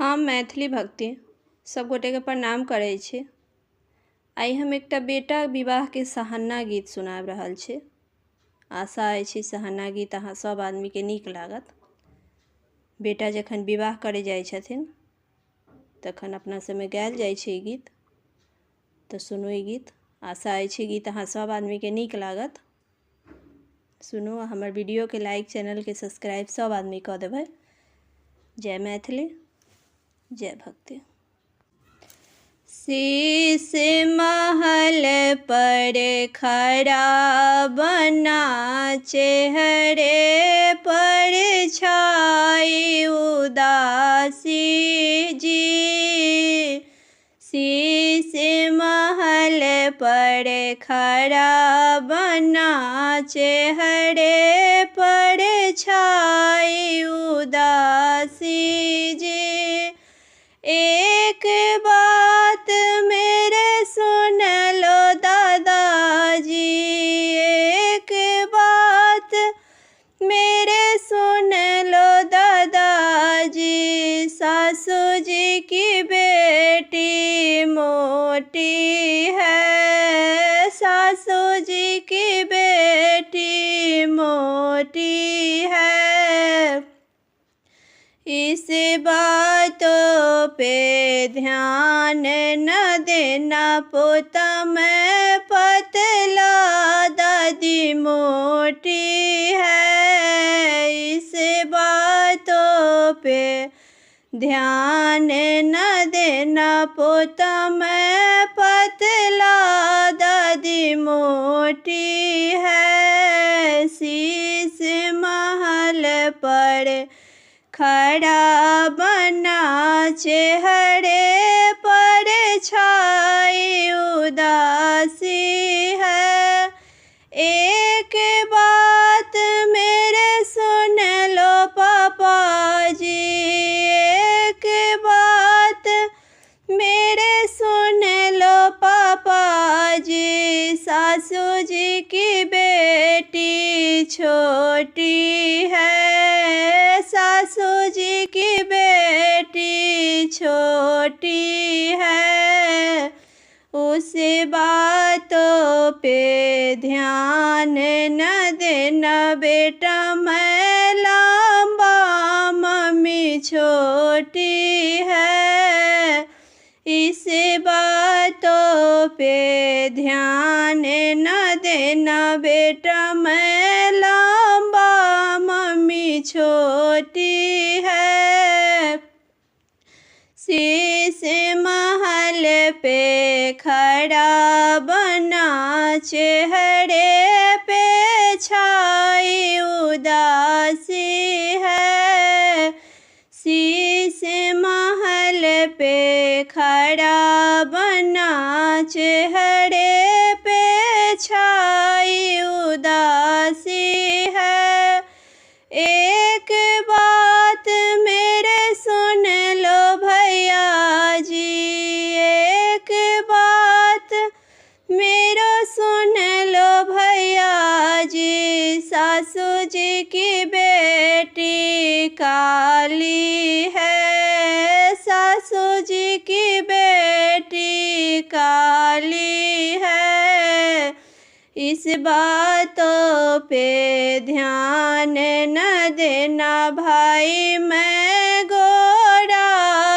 हम मैथिली भक्ति सब गोटे के प्रणाम करै छी। आइ हम एकटा बेटा विवाह के सहाना गीत सुनाब रहल छी। आशा अछि सहाना गीत अहाँ सब आदमी के नीक लागत। बेटा जखन विवाह करे जाइ छथिन तखन अपना सबमे गायल जाइ छै गीत, तो सुनू ई गीत। आशा अछि गीत अहाँ सब आदमी के नीक लागत। सुनू, हमर वीडियो के लाइक, चैनल के सब्सक्राइब सब आदमी कऽ देबै। जय मैथिली, जय भक्ति। शीश महल पर खड़ा बना, चेहरे पर छाई उदासी जी। शीश महल पर खड़ा बना, चेहरे पर छाई उदासी जी। एक बात मेरे सुन लो दादाजी, एक बात मेरे सुन लो दादाजी। सासू जी की बेटी मोटी है, सासू जी की बेटी मोटी है। इस बातों पे ध्यान न देना, पोता मैं पतला दादी मोटी है। इस बातों पे ध्यान न देना, पोता मैं पतला दादी मोटी है। शीश महल पर खड़ा बना, चेहरे पर छाई उदासी है। एक बात मेरे सुन लो पापा जी, एक बात मेरे सुन लो पापा जी। सासू जी की बेटी छोटी है, सासू जी की बेटी छोटी है। उस बातों पे ध्यान न देना, बेटा मैं लंबा मम्मी छोटी है। इस बातों पे ध्यान न देना, बेटा मैं लंबा मम्मी छोटी है। शीश महल पे खड़ा बना, चेहरे पे छाई उदासी है। शीश महल पे खड़ा बना, चेहरे पे छाई उदासी है। एक बात मेरे सुन लो भैया जी, एक बात मेरा सुन लो भैया जी। सासू जी की बेटी काली है, सासू जी की बेटी काली है। इस बातों पे ध्यान न देना, भाई मैं गोरा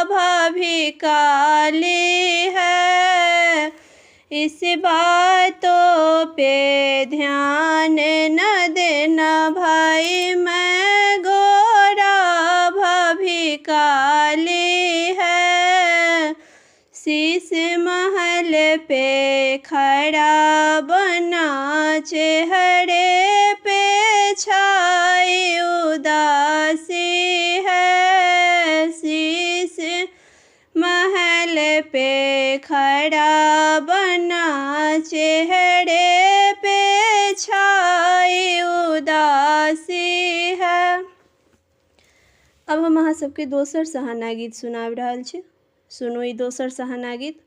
भाभी काली है। इस बातों पे ध्यान न देना, भाई मैं गोरा भाभी काली है। शीश महल पे खड़ा बना, चेहरे पे छाई उदासी है। शीश महल पे खड़ा बना, चेहरे पे छाई उदासी है। अब हम अहाँ सबके दोसर सहाना गीत सुनाब रहल छी। सुनू ई दोसर सहाना गीत।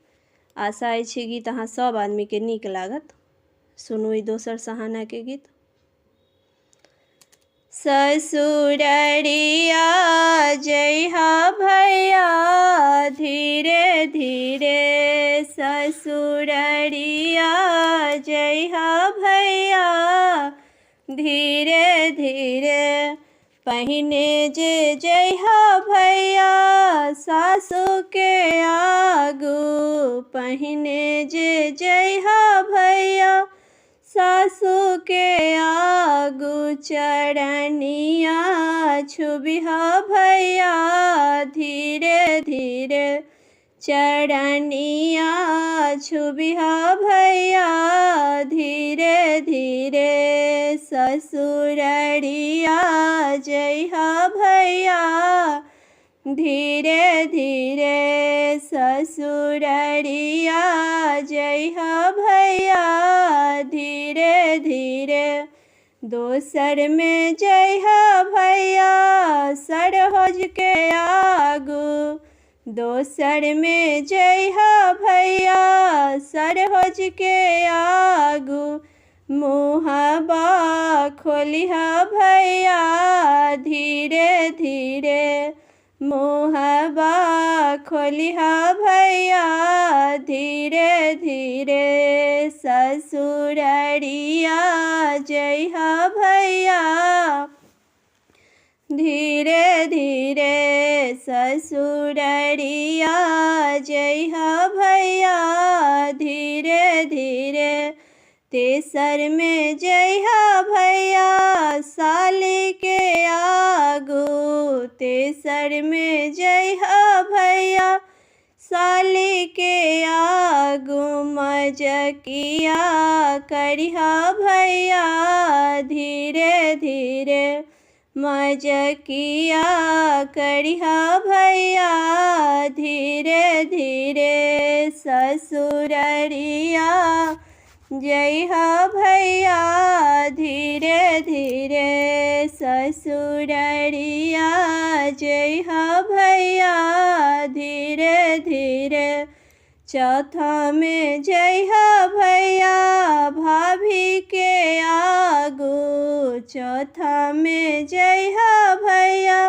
आशा अछि गीत अहाँ सब आदमी के नीक लागत। सुनू ई दोसर सहाना के गीत। ससुररिया जइहा भैया धीरे धीरे ससुररिया जइहा भैया धीरे धीरे पहिने जे जइहा भैया सासु के आगू पहिने जे जइहा भैया सासु के आगू चरनिया छुबिहा भैया धीरे धीरे चरनिया छुबिहा भैया धीरे धीरे ससुररिया जइहा भैया धीरे धीरे ससुररिया जइहा भैया धीरे धीरे दोसर में जइहा भैया सरहज के आगू दोसर में जइहा भैया सरहज के आगू मुहबा खोलिहा भैया धीरे धीरे मुहबा खोलिहा भैया धीरे धीरे ससुररिया जइहा भैया धीरे धीरे ससुररिया जइहा भैया धीरे धीरे तेसर में जइहा भैया साली के आगू तेसर में जइहा भैया साली के आगू मजकिया करिहा भैया धीरे धीरे मजकिया करिहा भैया धीरे धीरे ससुररिया जइहा भैया धीरे धीरे ससुररिया जइहा भैया धीरे धीरे चौथा में जइहा भैया भाभी के आगू चौथा में जइहा भैया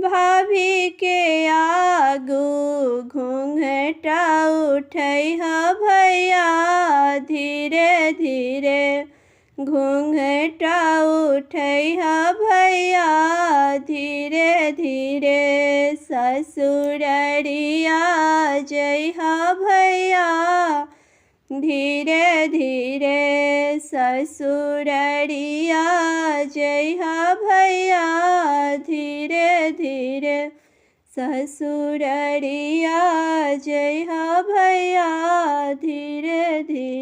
भाभी के आगू घूंघटा उठैहा भैया धीरे धीरे घूंघटा उठैहा भैया धीरे धीरे ससुररिया जइहा भैया धीरे धीरे ससुररिया जइहा भैया धीरे धीरे ससुररिया जइहा भैया धीरे धीरे।